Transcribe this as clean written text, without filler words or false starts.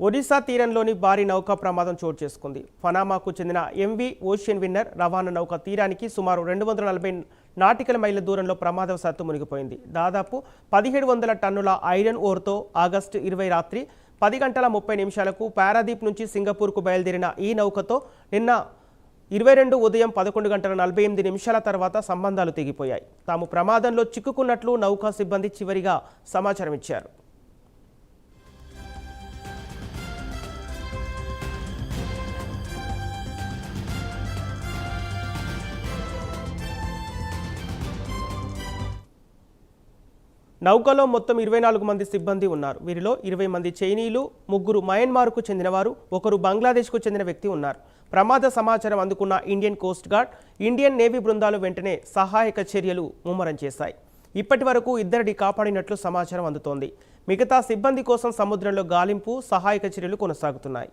ఒడిశా తీరంలోని భారీ నౌకా ప్రమాదం చోటు చేసుకుంది. పనామాకు చెందిన ఎంవి ఓషియన్ విన్నర్ రవాణా నౌక తీరానికి సుమారు 240 నాటికల మైళ్ళ దూరంలో ప్రమాదవశాత్తు మునిగిపోయింది. దాదాపు 1700 టన్నుల ఐరన్ ఓర్తో ఆగస్టు 20 రాత్రి 10 గంటల 30 నిమిషాలకు పారాదీప్ నుంచి సింగపూర్కు బయలుదేరిన ఈ నౌకతో నిన్న 22 ఉదయం 11 గంటల 48 నిమిషాల తర్వాత సంబంధాలు తెగిపోయాయి. తాము ప్రమాదంలో చిక్కుకున్నట్లు నౌకా సిబ్బంది చివరిగా సమాచారం ఇచ్చారు. నౌకలో మొత్తం 24 మంది సిబ్బంది ఉన్నారు. వీరిలో 20 మంది చైనీయులు, 3 మయన్మార్కు చెందినవారు, 1 బంగ్లాదేశ్కు చెందిన వ్యక్తి ఉన్నారు. ప్రమాద సమాచారం అందుకున్న Indian coast guard, Indian navy బృందాలు వెంటనే సహాయక చర్యలు ముమ్మరం చేశాయి. ఇప్పటి వరకు 2 కాపాడినట్లు సమాచారం అందుతోంది. మిగతా సిబ్బంది కోసం సముద్రంలో గాలింపు, సహాయక చర్యలు కొనసాగుతున్నాయి.